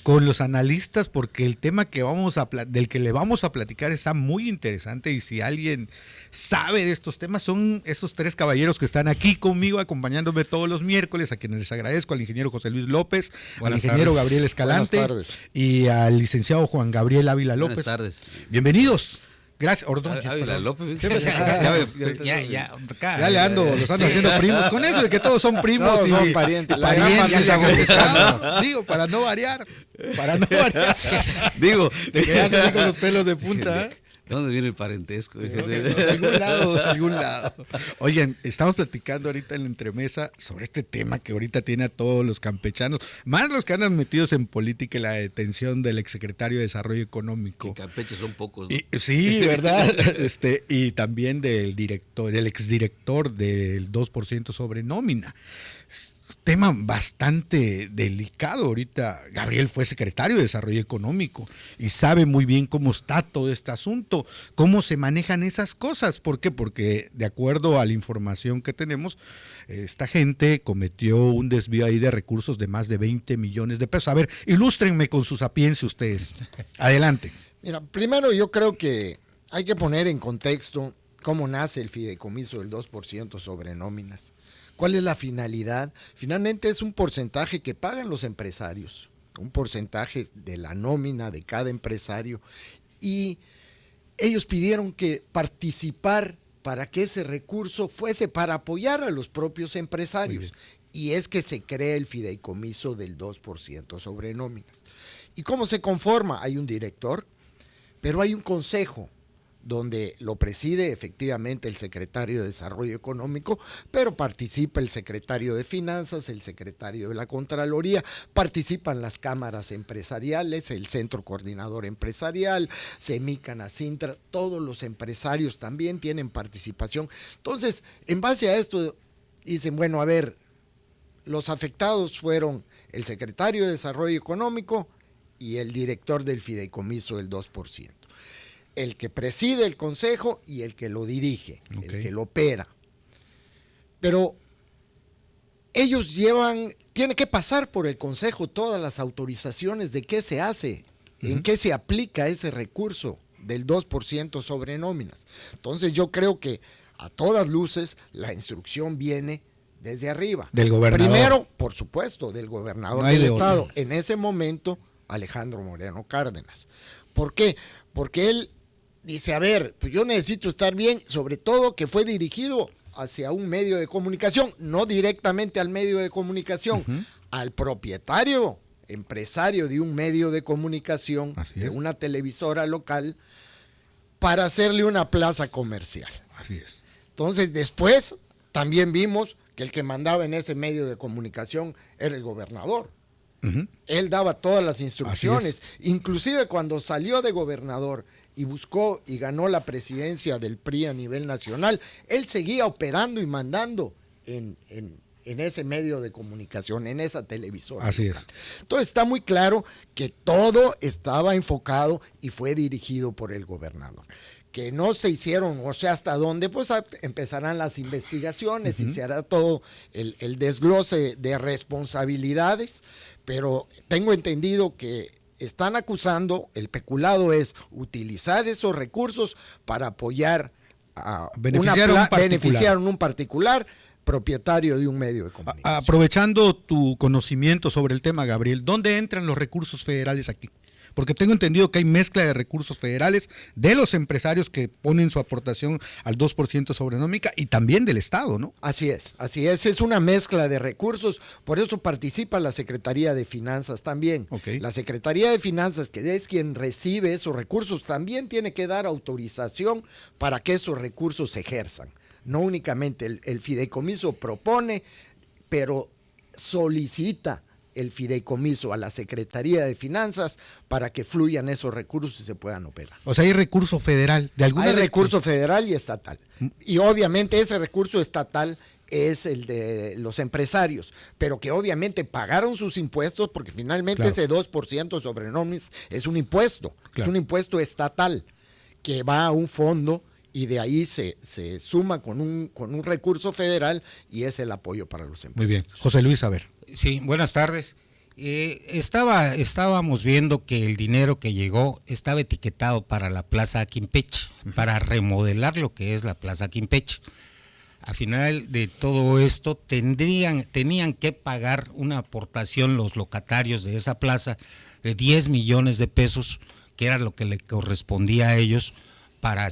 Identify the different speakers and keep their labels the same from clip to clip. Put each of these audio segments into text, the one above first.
Speaker 1: con los analistas, porque el tema del que le vamos a platicar está muy interesante, y si alguien sabe de estos temas son estos tres caballeros que están aquí conmigo acompañándome todos los miércoles, a quienes les agradezco: al ingeniero José Luis López, al ingeniero Gabriel Escalante y al licenciado Juan Gabriel Ávila López.
Speaker 2: Buenas tardes.
Speaker 1: Bienvenidos. Gracias,
Speaker 2: Ávila López.
Speaker 1: Ya le ando, los ando haciendo primos. Con eso de que todos son primos.
Speaker 3: Todos son parientes.
Speaker 1: Digo, para no variar.
Speaker 2: Digo,
Speaker 1: te quedas así con los pelos de punta.
Speaker 2: ¿De dónde viene el parentesco?
Speaker 1: De ningún lado. Oigan, estamos platicando ahorita en la entremesa sobre este tema que ahorita tiene a todos los campechanos, más los que andan metidos en política, y la detención del exsecretario de Desarrollo Económico.
Speaker 2: En Campeche son pocos, ¿no?
Speaker 1: Sí, ¿verdad? Y también del exdirector del 2% sobre nómina. Tema bastante delicado. Ahorita Gabriel fue secretario de Desarrollo Económico y sabe muy bien cómo está todo este asunto, cómo se manejan esas cosas. ¿Por qué? Porque de acuerdo a la información que tenemos, esta gente cometió un desvío ahí de recursos de más de 20 millones de pesos. A ver, ilústrenme con su sapiencia ustedes. Adelante.
Speaker 3: Mira, primero yo creo que hay que poner en contexto cómo nace el fideicomiso del 2% sobre nóminas. ¿Cuál es la finalidad? Finalmente es un porcentaje que pagan los empresarios, un porcentaje de la nómina de cada empresario, y ellos pidieron que participar para que ese recurso fuese para apoyar a los propios empresarios, y es que se crea el fideicomiso del 2% sobre nóminas. ¿Y cómo se conforma? Hay un director, pero hay un consejo donde lo preside efectivamente el secretario de Desarrollo Económico, pero participa el secretario de Finanzas, el secretario de la Contraloría, participan las cámaras empresariales, el Centro Coordinador Empresarial, Semican, Asintra, todos los empresarios también tienen participación. Entonces, en base a esto, dicen, bueno, a ver, los afectados fueron el secretario de Desarrollo Económico y el director del fideicomiso del 2%. El que preside el consejo y el que lo dirige, el que lo opera. Pero ellos tiene que pasar por el consejo todas las autorizaciones de qué se hace, en qué se aplica ese recurso del 2% sobre nóminas. Entonces yo creo que a todas luces la instrucción viene desde arriba.
Speaker 1: Del gobernador.
Speaker 3: Primero, por supuesto, del gobernador del estado. En ese momento, Alejandro Moreno Cárdenas. ¿Por qué? Porque él dice, a ver, pues yo necesito estar bien, sobre todo que fue dirigido hacia un medio de comunicación, no directamente al medio de comunicación, al propietario, empresario de un medio de comunicación, de una televisora local, para hacerle una plaza comercial.
Speaker 1: Así es.
Speaker 3: Entonces, después también vimos que el que mandaba en ese medio de comunicación era el gobernador. Él daba todas las instrucciones, inclusive cuando salió de gobernador y buscó y ganó la presidencia del PRI a nivel nacional, él seguía operando y mandando en ese medio de comunicación, en esa televisora.
Speaker 1: Así es.
Speaker 3: Entonces está muy claro que todo estaba enfocado y fue dirigido por el gobernador. Que no se hicieron, o sea, hasta dónde, pues empezarán las investigaciones y se hará todo el desglose de responsabilidades, pero tengo entendido que están acusando, el peculado es utilizar esos recursos para apoyar a beneficiar un particular propietario de un medio de comunicación.
Speaker 1: Aprovechando tu conocimiento sobre el tema, Gabriel, ¿dónde entran los recursos federales aquí? Porque tengo entendido que hay mezcla de recursos federales de los empresarios que ponen su aportación al 2% sobre nómica y también del Estado, ¿no?
Speaker 3: Así es, es una mezcla de recursos, por eso participa la Secretaría de Finanzas también. La Secretaría de Finanzas, que es quien recibe esos recursos, también tiene que dar autorización para que esos recursos se ejerzan. No únicamente el fideicomiso propone, pero solicita el fideicomiso a la Secretaría de Finanzas para que fluyan esos recursos y se puedan operar.
Speaker 1: O sea, hay recurso federal.
Speaker 3: Hay recurso federal y estatal. Y obviamente ese recurso estatal es el de los empresarios, pero que obviamente pagaron sus impuestos porque finalmente ese 2% sobre nóminas es un impuesto, es un impuesto estatal que va a un fondo y de ahí se suma con un recurso federal y es el apoyo para los empresarios.
Speaker 1: Muy bien. José Luis, a ver.
Speaker 4: Sí, buenas tardes. Estábamos viendo que el dinero que llegó estaba etiquetado para la Plaza Quimpeche, para remodelar lo que es la Plaza Quimpeche. A final de todo esto tenían que pagar una aportación los locatarios de esa plaza de 10 millones de pesos, que era lo que le correspondía a ellos para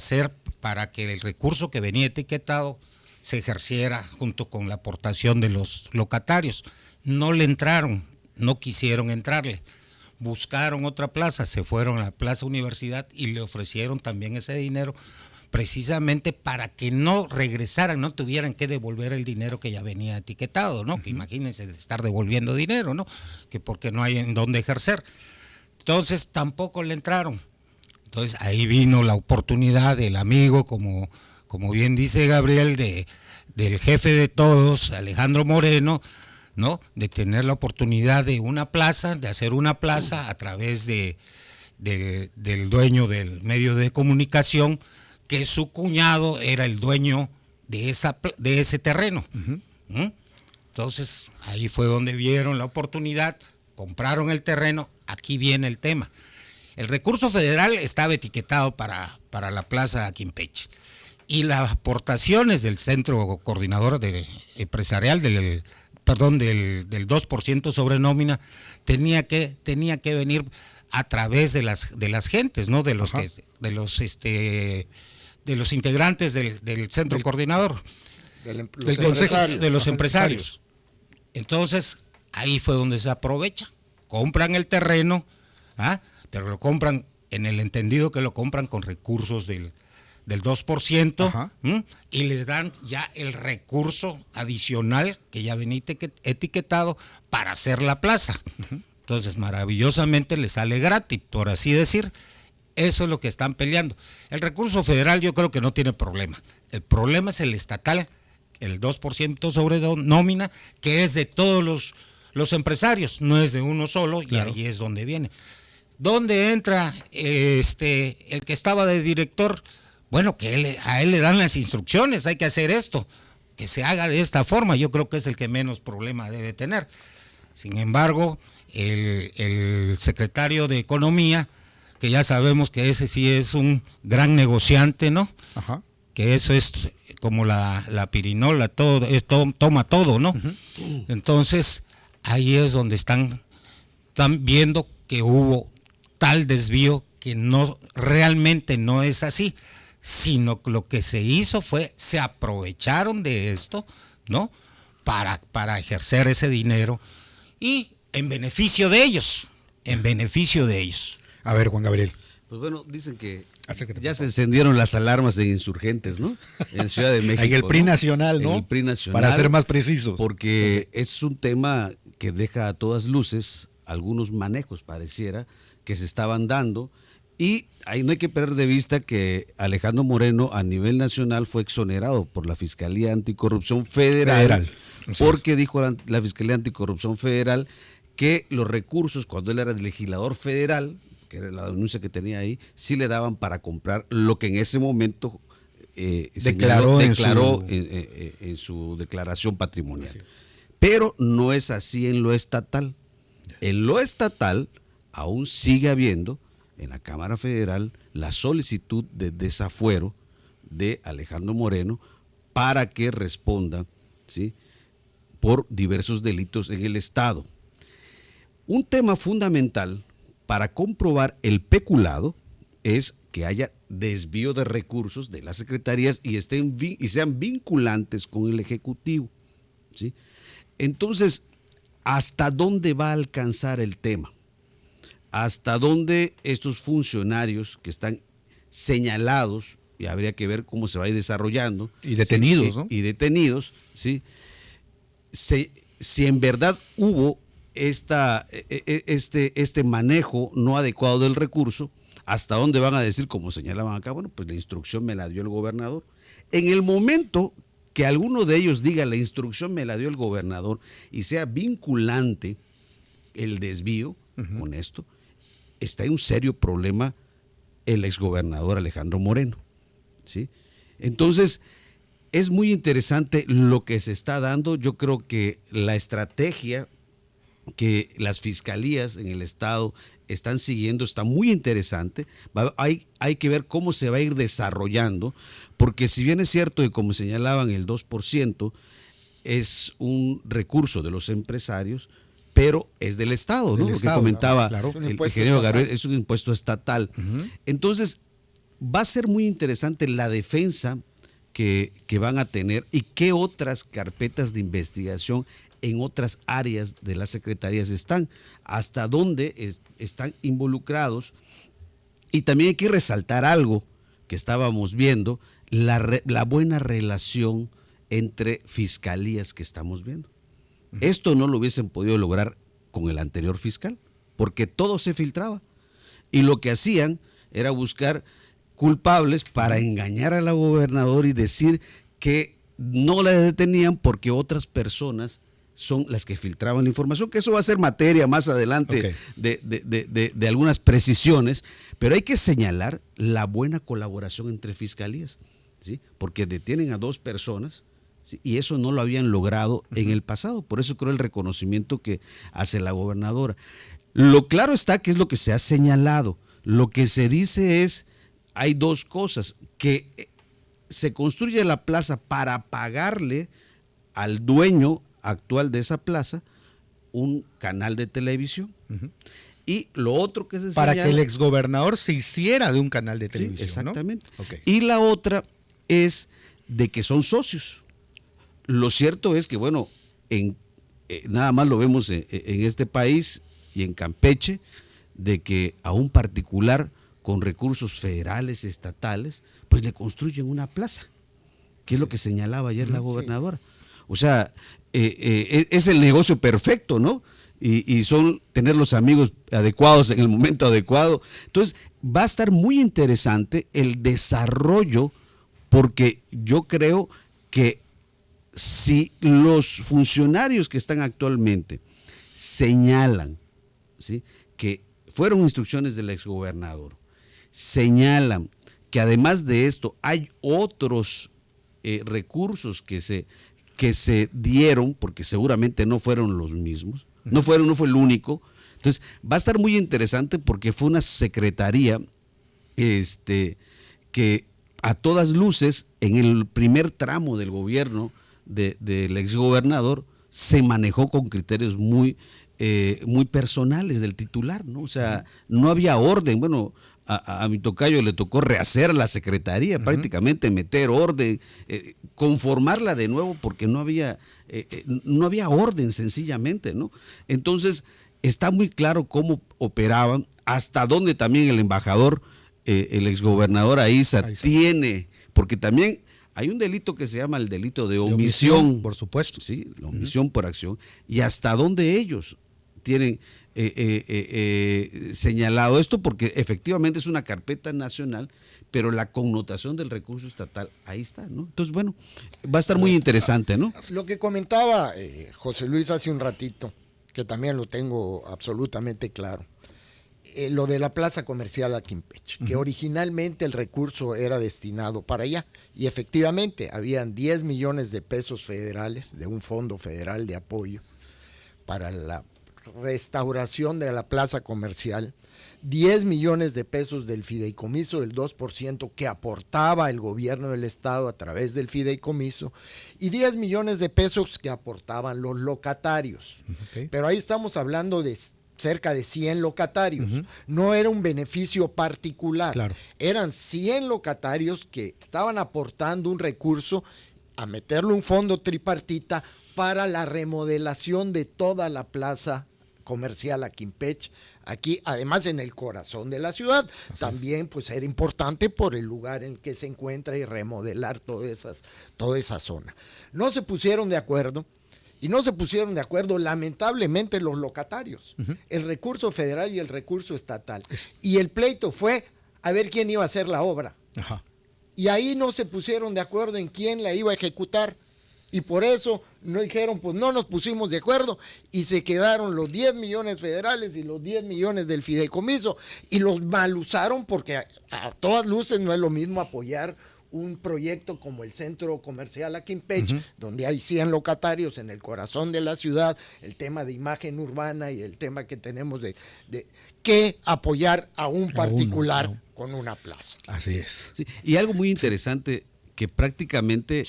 Speaker 4: que el recurso que venía etiquetado se ejerciera junto con la aportación de los locatarios. No le entraron, no quisieron entrarle. Buscaron otra plaza, se fueron a la Plaza Universidad y le ofrecieron también ese dinero precisamente para que no regresaran, no tuvieran que devolver el dinero que ya venía etiquetado, ¿no? Que imagínense estar devolviendo dinero, ¿no? Que porque no hay en dónde ejercer. Entonces tampoco le entraron. Entonces ahí vino la oportunidad del amigo, como bien dice Gabriel, del jefe de todos, Alejandro Moreno, ¿no? De tener la oportunidad de hacer una plaza a través del dueño del medio de comunicación, que su cuñado era el dueño de ese terreno. Entonces, ahí fue donde vieron la oportunidad, compraron el terreno. Aquí viene el tema. El recurso federal estaba etiquetado para la Plaza Quimpeche, y las aportaciones del Centro Coordinador Empresarial del 2% sobre nómina tenía que venir a través de las gentes, ¿no? De los integrantes del Centro Coordinador, de los empresarios. Entonces, ahí fue donde se aprovecha. Compran el terreno, pero lo compran en el entendido que lo compran con recursos del 2%, y les dan ya el recurso adicional que ya venía etiquetado para hacer la plaza. Entonces, maravillosamente les sale gratis, por así decir. Eso es lo que están peleando. El recurso federal yo creo que no tiene problema. El problema es el estatal, el 2% sobre nómina, que es de todos los empresarios, no es de uno solo, claro. Y ahí es donde viene. ¿Dónde entra el que estaba de director? Bueno, que a él le dan las instrucciones, hay que hacer esto, que se haga de esta forma. Yo creo que es el que menos problema debe tener. Sin embargo, el secretario de Economía, que ya sabemos que ese sí es un gran negociante, ¿no? Ajá. Que eso es como la pirinola, toma todo, ¿no? Entonces, ahí es donde están viendo que hubo tal desvío que realmente no es así, sino que lo que se hizo se aprovecharon de esto, ¿no? Para ejercer ese dinero y en beneficio de ellos,
Speaker 1: A ver, Juan Gabriel.
Speaker 2: Pues bueno, dicen que ya se encendieron las alarmas de insurgentes, ¿no? En Ciudad de México.
Speaker 1: En el PRI nacional, ¿no?
Speaker 2: En el PRI nacional.
Speaker 1: Para ser más precisos.
Speaker 2: Porque es un tema que deja a todas luces algunos manejos, pareciera, que se estaban dando. Y ahí no hay que perder de vista que Alejandro Moreno a nivel nacional fue exonerado por la Fiscalía Anticorrupción Federal. Porque dijo la Fiscalía Anticorrupción Federal que los recursos, cuando él era legislador federal, que era la denuncia que tenía ahí, sí le daban para comprar lo que en ese momento declaró en su declaración patrimonial. Sí. Pero no es así en lo estatal. En lo estatal aún sigue habiendo en la Cámara Federal la solicitud de desafuero de Alejandro Moreno para que responda, ¿sí?, por diversos delitos en el Estado. Un tema fundamental para comprobar el peculado es que haya desvío de recursos de las secretarías y sean vinculantes con el Ejecutivo, ¿sí? Entonces, ¿hasta dónde va a alcanzar el tema? ¿Hasta dónde estos funcionarios que están señalados, y habría que ver cómo se va a ir desarrollando?
Speaker 1: Y detenidos,
Speaker 2: ¿sí?
Speaker 1: ¿no?
Speaker 2: Y detenidos, ¿sí? Si en verdad hubo este manejo no adecuado del recurso, ¿hasta dónde van a decir, como señalaban acá? Bueno, pues la instrucción me la dio el gobernador. En el momento que alguno de ellos diga la instrucción me la dio el gobernador y sea vinculante el desvío con esto, está en un serio problema el exgobernador Alejandro Moreno, ¿sí? Entonces, es muy interesante lo que se está dando. Yo creo que la estrategia que las fiscalías en el estado están siguiendo, está muy interesante. Hay que ver cómo se va a ir desarrollando, porque si bien es cierto que, como señalaban, el 2% es un recurso de los empresarios, pero es del Estado, ¿no? Lo que comentaba el ingeniero Gabriel, es un impuesto estatal. Entonces, va a ser muy interesante la defensa que van a tener y qué otras carpetas de investigación en otras áreas de las secretarías están, hasta dónde están involucrados. Y también hay que resaltar algo que estábamos viendo, la buena relación entre fiscalías que estamos viendo. Esto no lo hubiesen podido lograr con el anterior fiscal, porque todo se filtraba. Y lo que hacían era buscar culpables para engañar a la gobernadora y decir que no la detenían porque otras personas son las que filtraban la información, que eso va a ser materia más adelante de algunas precisiones, pero hay que señalar la buena colaboración entre fiscalías, ¿sí? Porque detienen a 2 personas, ¿sí? Y eso no lo habían logrado en el pasado, por eso creo el reconocimiento que hace la gobernadora. Lo claro está que es lo que se ha señalado, lo que se dice es, hay 2 cosas, que se construye la plaza para pagarle al dueño actual de esa plaza un canal de televisión. Y lo otro que se
Speaker 1: para
Speaker 2: señala,
Speaker 1: que el exgobernador se hiciera de un canal de televisión.
Speaker 2: Sí, exactamente.
Speaker 1: ¿No? Okay.
Speaker 2: Y la otra es de que son socios. Lo cierto es que, bueno, nada más lo vemos en este país y en Campeche, de que a un particular con recursos federales, estatales, pues le construyen una plaza, que es lo que señalaba ayer la gobernadora. O sea, es el negocio perfecto, ¿no? Y son tener los amigos adecuados en el momento adecuado. Entonces, va a estar muy interesante el desarrollo, porque yo creo que si los funcionarios que están actualmente señalan, ¿sí?, que fueron instrucciones del exgobernador, señalan que además de esto hay otros recursos que se dieron, porque seguramente no fueron los mismos, no fue el único. Entonces va a estar muy interesante, porque fue una secretaría que a todas luces en el primer tramo del gobierno del exgobernador se manejó con criterios muy personales del titular, ¿no? O sea, no había orden. Bueno, a mi tocayo le tocó rehacer la secretaría, prácticamente meter orden, conformarla de nuevo, porque no había orden, sencillamente, ¿no? Entonces, está muy claro cómo operaban, hasta dónde también el embajador, el exgobernador Aiza tiene, porque también hay un delito que se llama el delito de omisión,
Speaker 1: por supuesto.
Speaker 2: Sí, la omisión por acción, y hasta dónde ellos tienen señalado esto, porque efectivamente es una carpeta nacional, pero la connotación del recurso estatal, ahí está, ¿no? Entonces, bueno, va a estar muy interesante, ¿no?
Speaker 3: Lo que comentaba José Luis hace un ratito, que también lo tengo absolutamente claro, lo de la plaza comercial a Quimpeche, que originalmente el recurso era destinado para allá, y efectivamente habían 10 millones de pesos federales de un fondo federal de apoyo para la restauración de la plaza comercial, 10 millones de pesos del fideicomiso del 2% que aportaba el gobierno del estado a través del fideicomiso, y 10 millones de pesos que aportaban los locatarios. Pero ahí estamos hablando de cerca de 100 locatarios. No era un beneficio particular. Claro. Eran 100 locatarios que estaban aportando un recurso a meterle un fondo tripartita para la remodelación de toda la plaza comercial a Quimpeche, aquí además en el corazón de la ciudad. También pues era importante por el lugar en que se encuentra y remodelar toda esa zona. No se pusieron de acuerdo, y no se pusieron de acuerdo lamentablemente los locatarios, el recurso federal y el recurso estatal, y el pleito fue a ver quién iba a hacer la obra. Y ahí no se pusieron de acuerdo en quién la iba a ejecutar, y por eso no dijeron, pues no nos pusimos de acuerdo, y se quedaron los 10 millones federales y los 10 millones del fideicomiso, y los mal usaron, porque a todas luces no es lo mismo apoyar un proyecto como el centro comercial Aquimpeche, donde hay 100 locatarios en el corazón de la ciudad, el tema de imagen urbana y el tema que tenemos de que apoyar a un particular con una plaza.
Speaker 1: Así es.
Speaker 2: Sí, y algo muy interesante que prácticamente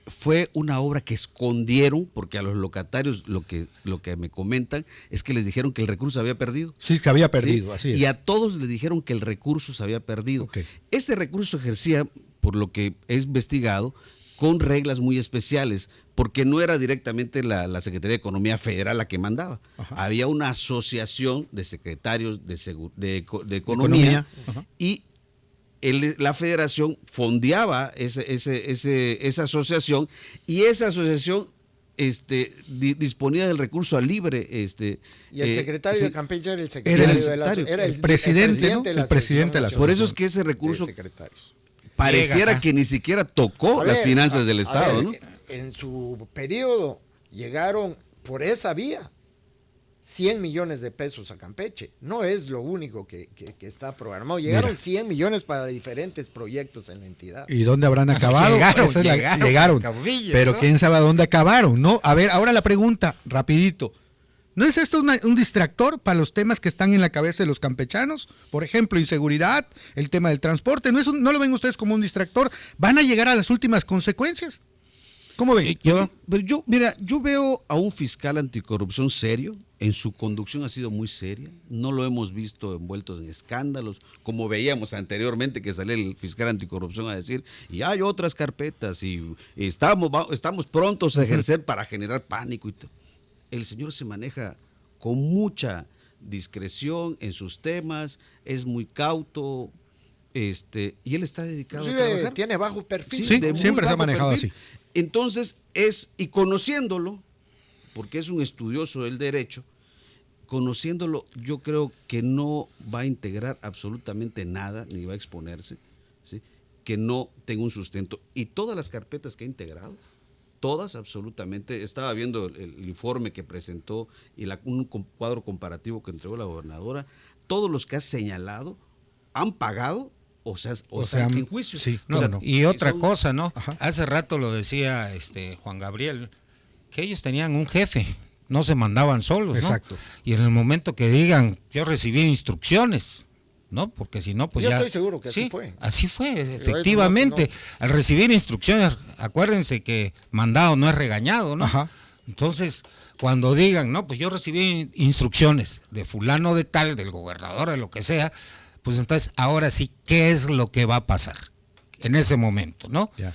Speaker 2: fue una obra que escondieron, porque a los locatarios lo que me comentan es que les dijeron que el recurso se había perdido.
Speaker 1: Sí, que había perdido,
Speaker 2: ¿sí?
Speaker 1: así es.
Speaker 2: Y a todos les dijeron que el recurso se había perdido.
Speaker 1: Okay.
Speaker 2: Ese recurso ejercía, por lo que he investigado, con reglas muy especiales, porque no era directamente la Secretaría de Economía Federal la que mandaba. Ajá. Había una asociación de secretarios de Economía. Y la federación fondeaba esa asociación, y esa asociación disponía del recurso al libre.
Speaker 3: Y el secretario de Campeche era el secretario,
Speaker 1: era el presidente, ¿no? El presidente de la asociación.
Speaker 2: Por eso es que ese recurso pareciera que ni siquiera tocó las finanzas del Estado, ¿no?
Speaker 3: En su periodo llegaron por esa vía 100 millones de pesos a Campeche. No es lo único que está programado. Llegaron 100 millones para diferentes proyectos en la entidad.
Speaker 1: ¿Y dónde habrán acabado? Llegaron. Pero ¿no? Quién sabe a dónde acabaron, ¿no? A ver, ahora la pregunta, rapidito. ¿No es esto un distractor para los temas que están en la cabeza de los campechanos? Por ejemplo, inseguridad, el tema del transporte. ¿No lo ven ustedes como un distractor? ¿Van a llegar a las últimas consecuencias? ¿Cómo ven?
Speaker 2: Yo veo a un fiscal anticorrupción serio. En su conducción ha sido muy seria. No lo hemos visto envuelto en escándalos, como veíamos anteriormente que salía el fiscal anticorrupción a decir, y hay otras carpetas, y estamos prontos a ejercer para generar pánico. El señor se maneja con mucha discreción en sus temas, es muy cauto, y él está dedicado a trabajar.
Speaker 3: Tiene bajo perfil.
Speaker 1: Sí, siempre se ha manejado así.
Speaker 2: Entonces y conociéndolo, porque es un estudioso del derecho, conociéndolo, yo creo que no va a integrar absolutamente nada, ni va a exponerse, ¿sí? Que no tenga un sustento. Y todas las carpetas que ha integrado, todas absolutamente, estaba viendo el informe que presentó y un cuadro comparativo que entregó la gobernadora, todos los que ha señalado han pagado o sea en juicio.
Speaker 1: Sí,
Speaker 4: y otra cosa, ¿no? Ajá. Hace rato lo decía Juan Gabriel, que ellos tenían un jefe, no se mandaban solos, ¿no?
Speaker 1: Exacto.
Speaker 4: Y en el momento que digan, yo recibí instrucciones, ¿no? Porque si no, pues
Speaker 3: yo
Speaker 4: ya...
Speaker 3: estoy seguro que así fue.
Speaker 4: Así fue, efectivamente. Al recibir instrucciones, acuérdense que mandado no es regañado, ¿no?
Speaker 1: Ajá.
Speaker 4: Entonces, cuando digan, no, pues yo recibí instrucciones de fulano de tal, del gobernador, de lo que sea, pues entonces, ahora sí, ¿qué es lo que va a pasar en ese momento, no?
Speaker 1: Ya.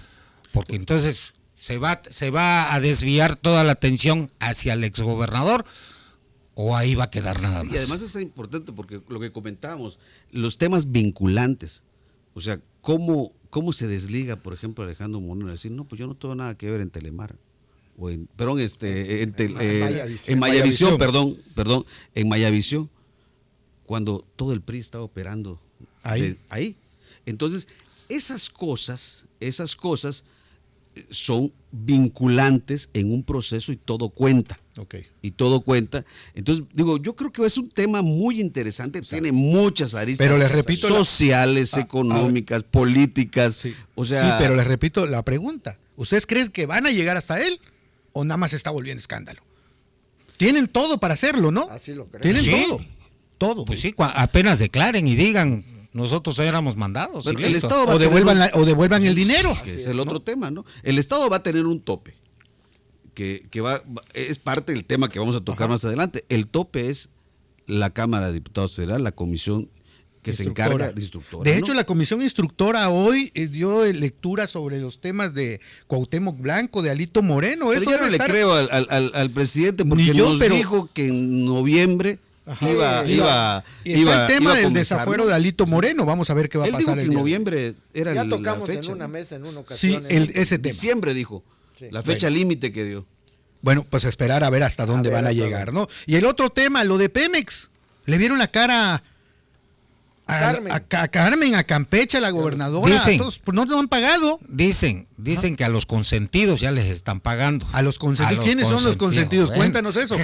Speaker 4: Porque entonces se va a desviar toda la atención hacia el exgobernador, o ahí va a quedar nada más.
Speaker 2: Y además es importante porque lo que comentábamos, los temas vinculantes, o sea, cómo se desliga, por ejemplo, Alejandro Moreno, decir, no, pues yo no tengo nada que ver en Telemar, o en Mayavisión, en Mayavisión, cuando todo el PRI está operando ahí. Entonces, esas cosas son vinculantes en un proceso y todo cuenta.
Speaker 1: Okay.
Speaker 2: Y todo cuenta. Entonces, digo, yo creo que es un tema muy interesante, tiene muchas aristas,
Speaker 1: pero les repito,
Speaker 2: sociales, económicas, políticas.
Speaker 1: Sí.
Speaker 2: O sea,
Speaker 1: sí, pero les repito la pregunta. ¿Ustedes creen que van a llegar hasta él o nada más se está volviendo escándalo? Tienen todo para hacerlo, ¿no?
Speaker 3: Así lo creo.
Speaker 1: Tienen
Speaker 4: Sí.
Speaker 1: todo.
Speaker 4: Pues sí, apenas declaren y digan, nosotros éramos mandados.
Speaker 2: Pero
Speaker 4: y
Speaker 2: el
Speaker 4: listo.
Speaker 2: Estado va
Speaker 1: O
Speaker 2: a tener
Speaker 1: devuelvan el dinero.
Speaker 2: que es el otro tema, ¿no? El Estado va a tener un tope, que es parte del tema que vamos a tocar más adelante. El tope es la Cámara de Diputados Federal, la comisión que se encarga de instructora.
Speaker 1: De hecho, la comisión instructora hoy dio lectura sobre los temas de Cuauhtémoc Blanco, de Alito Moreno.
Speaker 2: Pero
Speaker 1: eso
Speaker 2: yo no le creo al presidente porque nos dijo que en noviembre iba
Speaker 1: el tema del
Speaker 2: comenzar,
Speaker 1: desafuero de Alito Moreno. Vamos a ver qué va a pasar.
Speaker 2: Él dijo que en noviembre era
Speaker 3: ya
Speaker 2: la
Speaker 3: tocamos
Speaker 2: fecha,
Speaker 3: en una
Speaker 2: ¿no?
Speaker 3: mesa, en una ocasión.
Speaker 1: Sí, ese tema.
Speaker 2: Diciembre dijo, la fecha límite que dio.
Speaker 1: Bueno, pues esperar a ver hasta dónde van a llegar, ¿no? Y el otro tema, lo de Pemex. ¿Le vieron la cara A Carmen, a Campeche, a la gobernadora,
Speaker 4: Dicen,
Speaker 1: a todos, pues no han pagado.
Speaker 4: Dicen que a los consentidos ya les están pagando.
Speaker 1: A los consentidos. ¿Quiénes son los consentidos?
Speaker 4: Bueno.
Speaker 1: Cuéntanos eso.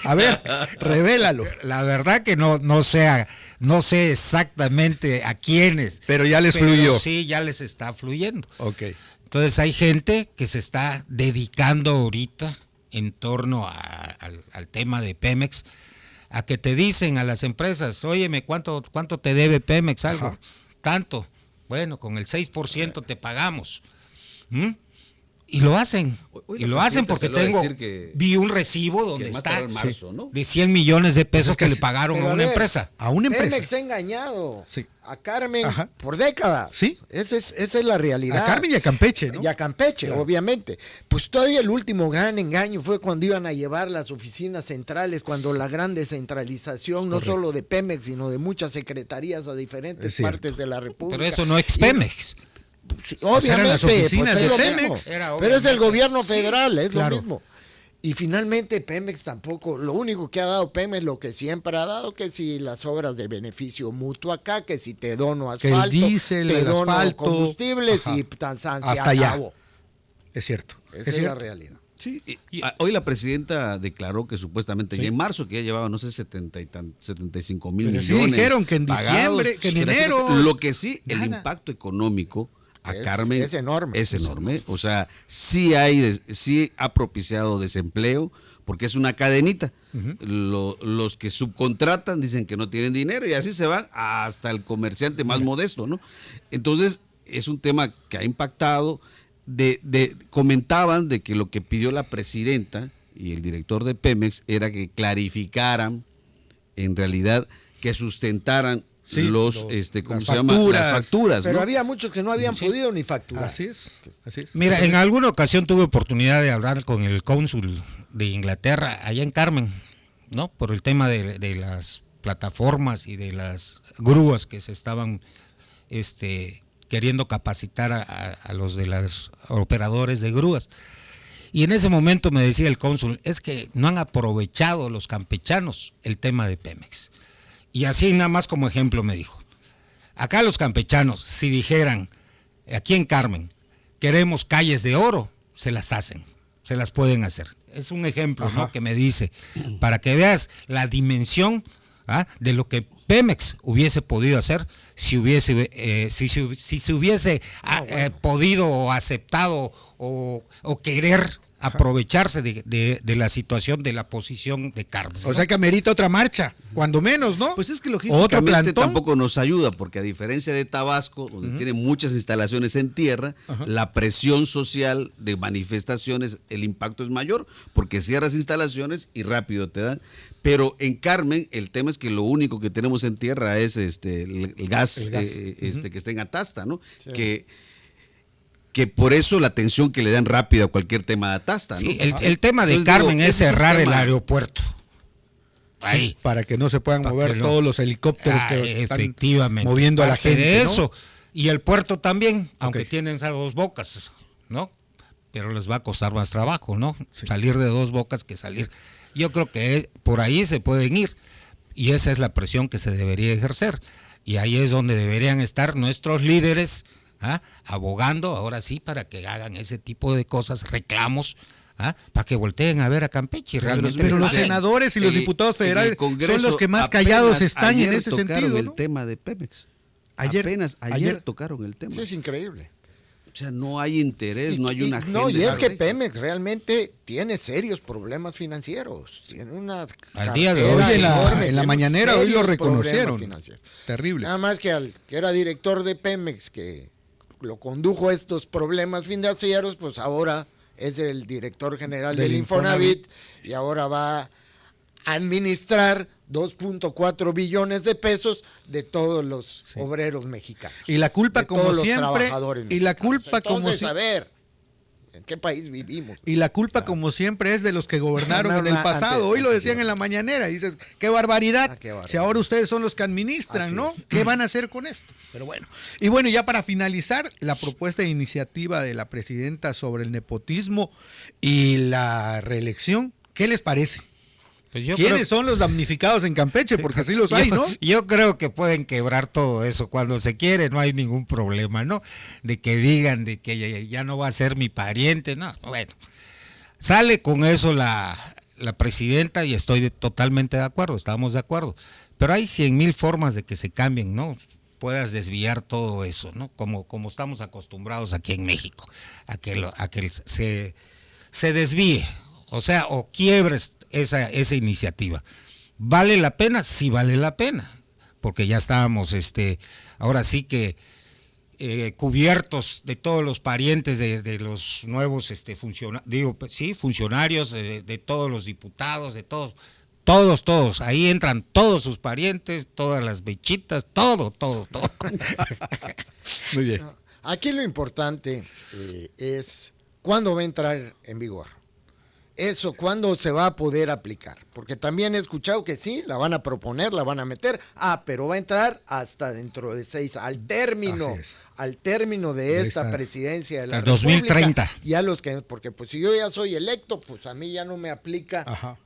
Speaker 1: A ver, revélalo.
Speaker 4: La verdad que no sé exactamente a quiénes.
Speaker 1: Pero ya les fluyó.
Speaker 4: Sí, ya les está fluyendo.
Speaker 1: Ok.
Speaker 4: Entonces hay gente que se está dedicando ahorita en torno al tema de Pemex, a que te dicen a las empresas, óyeme, ¿cuánto te debe Pemex? Algo,
Speaker 1: Ajá.
Speaker 4: tanto. Bueno, con el 6% te pagamos. Y lo hacen.
Speaker 2: Hoy
Speaker 4: Y
Speaker 2: la
Speaker 4: lo hacen
Speaker 2: presidenta
Speaker 4: porque
Speaker 2: salió a decir que
Speaker 4: vi un recibo donde
Speaker 2: más
Speaker 4: está
Speaker 2: tarde en marzo, ¿no?
Speaker 4: de 100 millones de pesos
Speaker 1: Pues es que
Speaker 4: que le pagaron
Speaker 3: pero
Speaker 4: a
Speaker 3: a
Speaker 4: una
Speaker 3: ver,
Speaker 4: empresa.
Speaker 1: A una empresa.
Speaker 3: Pemex ha engañado
Speaker 1: Sí.
Speaker 3: a Carmen
Speaker 1: Ajá.
Speaker 3: por décadas.
Speaker 1: Sí.
Speaker 3: Esa es la realidad.
Speaker 1: A Carmen y a Campeche, ¿no?
Speaker 3: Y a Campeche,
Speaker 1: Claro.
Speaker 3: obviamente. Pues todavía el último gran engaño fue cuando iban a llevar las oficinas centrales, cuando la gran descentralización, no
Speaker 1: correcto.
Speaker 3: solo de Pemex, sino de muchas secretarías a
Speaker 1: Es
Speaker 3: diferentes
Speaker 1: cierto.
Speaker 3: partes de la República.
Speaker 4: Pero eso no es Pemex.
Speaker 3: Sí,
Speaker 1: Pues eran las
Speaker 3: obviamente,
Speaker 1: oficinas
Speaker 3: pues es
Speaker 1: de
Speaker 3: lo
Speaker 1: Pemex.
Speaker 3: mismo.
Speaker 4: Era
Speaker 3: Pero es el
Speaker 4: obviamente.
Speaker 3: gobierno federal, es
Speaker 1: claro.
Speaker 3: lo mismo. Y finalmente Pemex tampoco, lo único que ha dado Pemex, lo que siempre ha dado, que si las obras de beneficio mutuo acá, que si te dono
Speaker 1: Que el
Speaker 3: asfalto,
Speaker 1: diésel,
Speaker 3: te
Speaker 1: el
Speaker 3: dono
Speaker 1: asfalto.
Speaker 3: combustibles
Speaker 1: Ajá.
Speaker 3: y se
Speaker 1: Hasta allá.
Speaker 3: acabó.
Speaker 1: Es cierto.
Speaker 3: Esa es la realidad.
Speaker 2: Sí, hoy la presidenta declaró que supuestamente ya en marzo, que ya llevaba, no sé, 75 mil
Speaker 1: Pero sí
Speaker 2: millones.
Speaker 1: dijeron que en
Speaker 2: pagados.
Speaker 1: diciembre, que en
Speaker 2: Pero
Speaker 1: enero.
Speaker 2: Lo que sí, el
Speaker 1: Nada.
Speaker 2: impacto económico a
Speaker 3: Es-
Speaker 2: Carmen
Speaker 3: es enorme.
Speaker 2: Es enorme. O sea, sí ha propiciado desempleo, porque es una cadenita. Los que subcontratan dicen que no tienen dinero y así se van hasta el comerciante más modesto, ¿no? Entonces, es un tema que ha impactado. Comentaban de que lo que pidió la presidenta y el director de Pemex era que clarificaran, en realidad, que sustentaran
Speaker 1: Sí,
Speaker 2: ¿cómo
Speaker 1: las
Speaker 2: se llama?
Speaker 1: facturas.
Speaker 2: Las facturas,
Speaker 3: Pero
Speaker 2: ¿no?
Speaker 3: había muchos que no habían podido ni facturar.
Speaker 1: Así es. Así es.
Speaker 4: Mira, en alguna ocasión tuve oportunidad de hablar con el cónsul de Inglaterra, allá en Carmen, ¿no? Por el tema de las plataformas y de las grúas que se estaban queriendo capacitar a los de los operadores de grúas. Y en ese momento me decía el cónsul, es que no han aprovechado los campechanos el tema de Pemex. Y así nada más como ejemplo me dijo, acá los campechanos, si dijeran, aquí en Carmen, queremos calles de oro, se las hacen, se las pueden hacer. Es un ejemplo, ¿no?, que me dice, para que veas la dimensión de lo que Pemex hubiese podido hacer si se hubiese podido o aceptado o querer aprovecharse de la situación, de la posición de Carmen, ¿no?
Speaker 1: O sea que amerita otra marcha, cuando menos, ¿no?
Speaker 2: Pues es que
Speaker 1: Otro
Speaker 2: logísticamente
Speaker 1: plantón.
Speaker 2: tampoco nos ayuda, porque a diferencia de Tabasco, donde tiene muchas instalaciones en tierra, la presión social de manifestaciones, el impacto es mayor, porque cierras instalaciones y rápido te dan. Pero en Carmen, el tema es que lo único que tenemos en tierra es el gas, que está en Atasta, ¿no?
Speaker 3: Sí.
Speaker 2: Que por eso la atención que le dan rápido a cualquier tema de Atasta, ¿no?
Speaker 4: Sí, el tema de
Speaker 2: Entonces,
Speaker 4: Carmen
Speaker 2: digo,
Speaker 4: es
Speaker 2: ese un
Speaker 4: cerrar el
Speaker 2: tema-
Speaker 4: aeropuerto. Ahí.
Speaker 1: Para que no se puedan
Speaker 4: Para
Speaker 1: mover
Speaker 4: que no.
Speaker 1: todos los helicópteros que están
Speaker 4: Efectivamente.
Speaker 1: moviendo a la
Speaker 4: Parte
Speaker 1: gente.
Speaker 4: de
Speaker 1: ¿no?
Speaker 4: eso. Y el puerto también, aunque
Speaker 1: Ok.
Speaker 4: tienen esas dos bocas, ¿no? Pero les va a costar más trabajo, ¿no? Salir de dos bocas que salir. Yo creo que por ahí se pueden ir. Y esa es la presión que se debería ejercer. Y ahí es donde deberían estar nuestros líderes, abogando, ahora sí, para que hagan ese tipo de cosas, reclamos, para que volteen a ver a Campeche. Y realmente
Speaker 1: Pero los
Speaker 2: Fíjate,
Speaker 1: senadores y los diputados
Speaker 2: en el
Speaker 1: federales
Speaker 2: Congreso
Speaker 1: son los que más
Speaker 2: apenas
Speaker 1: callados están en
Speaker 2: ayer
Speaker 1: ese
Speaker 2: tocaron
Speaker 1: sentido,
Speaker 2: el
Speaker 1: ¿no?
Speaker 2: tema de Pemex.
Speaker 1: Ayer
Speaker 2: Ayer tocaron el tema.
Speaker 3: Sí, es increíble.
Speaker 2: O sea, no hay interés, no hay una agenda.
Speaker 3: No, y es que
Speaker 2: estratégica.
Speaker 3: Pemex realmente tiene serios problemas financieros. Tiene una
Speaker 4: Al día de
Speaker 3: cartera
Speaker 4: hoy, sí.
Speaker 3: enorme,
Speaker 1: en la
Speaker 3: tiene
Speaker 1: mañanera hoy lo
Speaker 3: serios
Speaker 1: reconocieron.
Speaker 3: problemas financieros.
Speaker 1: Terrible.
Speaker 3: Nada más que al que era director de Pemex, que lo condujo a estos problemas financieros, pues ahora es el director general
Speaker 1: Del
Speaker 3: del Infonavit y ahora va a administrar 2.4 billones de pesos de todos los obreros mexicanos.
Speaker 1: Y la culpa
Speaker 3: de
Speaker 1: como
Speaker 3: todos los
Speaker 1: siempre,
Speaker 3: trabajadores
Speaker 1: y la
Speaker 3: mexicanos.
Speaker 1: culpa como
Speaker 3: Entonces,
Speaker 1: si-
Speaker 3: a ver, ¿en qué país vivimos?
Speaker 1: Y la culpa, como siempre, es de los que gobernaron en el
Speaker 3: Antes-
Speaker 1: pasado. Hoy lo
Speaker 3: antes
Speaker 1: decían
Speaker 3: de-
Speaker 1: en la mañanera. Y dices, qué barbaridad.
Speaker 3: Qué barbaridad.
Speaker 1: Si ahora ustedes son los que administran,
Speaker 3: Así
Speaker 1: ¿no?
Speaker 3: es.
Speaker 1: ¿Qué van a hacer con esto? Pero bueno. Y bueno, ya para finalizar, la propuesta de iniciativa de la presidenta sobre el nepotismo y la reelección, ¿qué les parece?
Speaker 4: Pues yo
Speaker 1: ¿Quiénes
Speaker 4: creo-
Speaker 1: son los damnificados en Campeche? Porque sí los hay, ¿no?
Speaker 4: Yo creo que pueden quebrar todo eso. Cuando se quiere no hay ningún problema, ¿no? De que digan de que ya no va a ser mi pariente, no. Bueno, sale con eso la presidenta y estoy totalmente de acuerdo, estamos de acuerdo. Pero hay 100,000 formas de que se cambien, ¿no? Puedas desviar todo eso, ¿no? Como estamos acostumbrados aquí en México, a que se desvíe, o sea, o quiebres esa iniciativa. ¿Vale la pena? Sí vale la pena, porque ya estábamos, ahora sí que cubiertos de todos los parientes de los nuevos funcionarios, de todos los diputados, de todos, ahí entran todos sus parientes, todas las bechitas, todo.
Speaker 1: Muy bien.
Speaker 3: Aquí lo importante es cuándo va a entrar en vigor. Eso, ¿cuándo se va a poder aplicar? Porque también he escuchado que sí, la van a proponer, la van a meter. Pero va a entrar hasta dentro de 6, al término de esta presidencia de la
Speaker 4: al
Speaker 3: República.
Speaker 4: 2030.
Speaker 3: Ya porque pues si yo ya soy electo, pues a mí ya no me aplica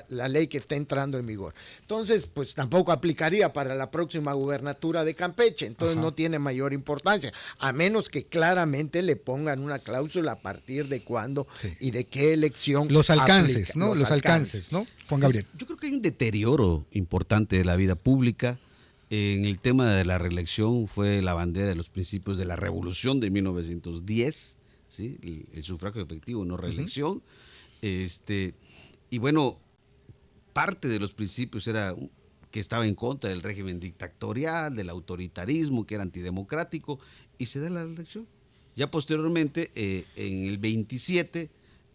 Speaker 3: la ley que está entrando en vigor. Entonces, pues tampoco aplicaría para la próxima gubernatura de Campeche. Entonces no tiene mayor importancia, a menos que claramente le pongan una cláusula a partir de cuándo y de qué elección.
Speaker 1: Los alcances,
Speaker 3: aplica.
Speaker 1: ¿no? Los alcances, ¿no? Juan Gabriel.
Speaker 2: Yo creo que hay un deterioro importante de la vida pública. En el tema de la reelección fue la bandera de los principios de la revolución de 1910, ¿sí? El sufragio efectivo, no reelección. Y bueno, parte de los principios era que estaba en contra del régimen dictatorial, del autoritarismo, que era antidemocrático, y se da la elección. Ya posteriormente, en el 27,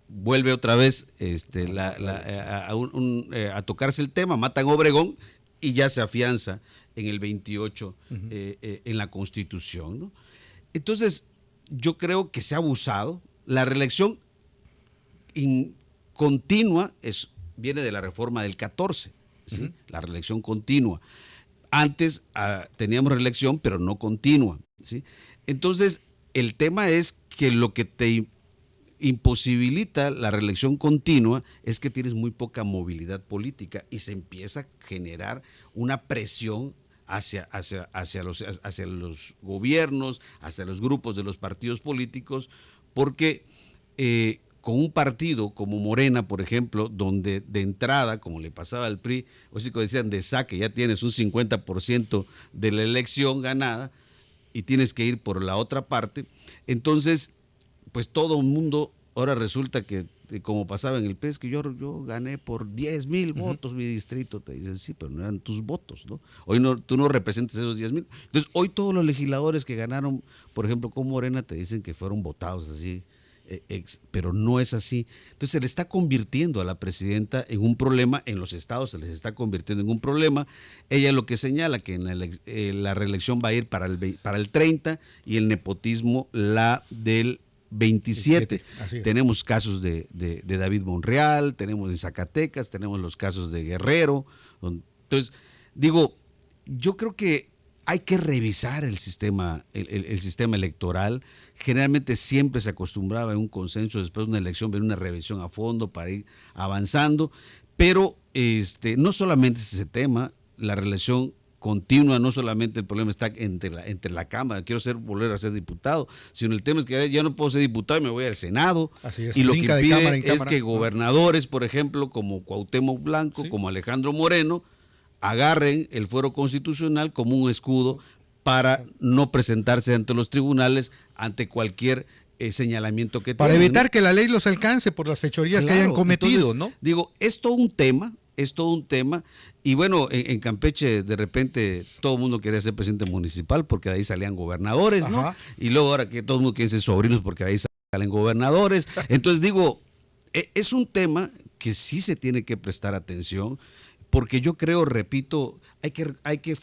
Speaker 2: vuelve otra vez a tocarse el tema, matan Obregón y ya se afianza en el 28 en la Constitución, ¿no? Entonces, yo creo que se ha abusado. La reelección continua viene de la reforma del 14, ¿sí? La reelección continua. Antes teníamos reelección, pero no continua, ¿sí? Entonces, el tema es que lo que te imposibilita la reelección continua es que tienes muy poca movilidad política y se empieza a generar una presión hacia los gobiernos, hacia los grupos de los partidos políticos, porque con un partido como Morena, por ejemplo, donde de entrada, como le pasaba al PRI, o sí que decían de saque, ya tienes un 50% de la elección ganada y tienes que ir por la otra parte, entonces pues todo el mundo, ahora resulta que, como pasaba en el PES, que yo gané por 10,000 votos mi distrito, te dicen, sí, pero no eran tus votos, ¿no? Hoy tú no representas esos 10,000. Entonces, hoy todos los legisladores que ganaron, por ejemplo, con Morena, te dicen que fueron votados así, pero no es así. Entonces, se le está convirtiendo a la presidenta en un problema, en los estados se les está convirtiendo en un problema. Ella lo que señala que en la reelección va a ir para el 30 y el nepotismo la del 27. Tenemos casos de David Monreal, tenemos en Zacatecas, tenemos los casos de Guerrero. Entonces, digo, yo creo que hay que revisar el sistema electoral. Generalmente siempre se acostumbraba a un consenso, después de una elección, ver una revisión a fondo para ir avanzando, pero no solamente es ese tema, la reelección continua, no solamente el problema está entre la Cámara, quiero volver a ser diputado, sino el tema es que ya no puedo ser diputado y me voy al Senado.
Speaker 1: Así es,
Speaker 2: y lo que impide es
Speaker 1: cámara.
Speaker 2: que gobernadores, por ejemplo, como Cuauhtémoc Blanco, como Alejandro Moreno, agarren el fuero constitucional como un escudo para no presentarse ante los tribunales ante cualquier señalamiento que tengan.
Speaker 1: Para evitar que la ley los alcance por las fechorías que hayan cometido,
Speaker 2: entonces,
Speaker 1: ¿no?
Speaker 2: Digo, es todo un tema. Y bueno, en Campeche de repente todo el mundo quería ser presidente municipal porque de ahí salían gobernadores, ¿no? Y luego ahora que todo el mundo quiere ser sobrinos porque de ahí salen gobernadores. Entonces digo, es un tema que sí se tiene que prestar atención, porque yo creo, repito, hay que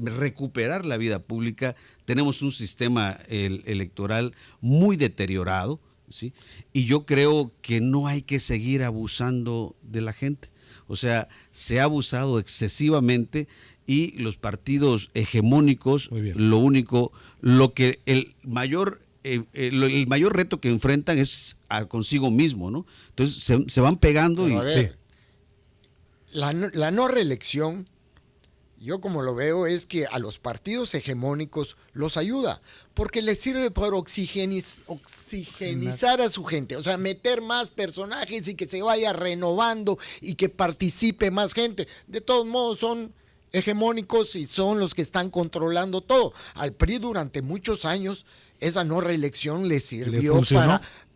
Speaker 2: recuperar la vida pública. Tenemos un sistema electoral muy deteriorado, ¿sí? Y yo creo que no hay que seguir abusando de la gente. O sea, se ha abusado excesivamente y los partidos hegemónicos, lo que el mayor reto que enfrentan es consigo mismo, ¿no? Entonces se van pegando.
Speaker 3: Pero a ver, la no reelección, yo como lo veo, es que a los partidos hegemónicos los ayuda, porque les sirve para oxigenizar a su gente, o sea, meter más personajes y que se vaya renovando y que participe más gente. De todos modos son hegemónicos y son los que están controlando todo. Al PRI durante muchos años esa no reelección le sirvió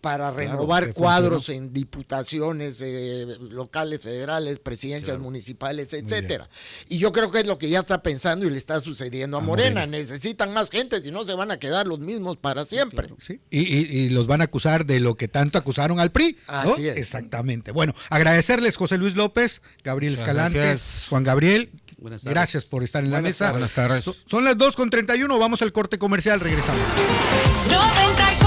Speaker 3: para renovar cuadros en diputaciones locales, federales, presidencias municipales, etcétera. Y yo creo que es lo que ya está pensando y le está sucediendo a Morena. Necesitan más gente, si no se van a quedar los mismos para siempre.
Speaker 1: Claro, sí. Y los van a acusar de lo que tanto acusaron al PRI, ¿no?
Speaker 3: Así es.
Speaker 1: Exactamente. Bueno, agradecerles José Luis López, Gabriel Escalante,
Speaker 4: gracias.
Speaker 1: Juan Gabriel.
Speaker 2: Buenas tardes.
Speaker 1: Gracias por estar en la mesa.
Speaker 4: Buenas tardes.
Speaker 1: Son las 2:31, vamos al corte comercial, regresamos.
Speaker 5: 94.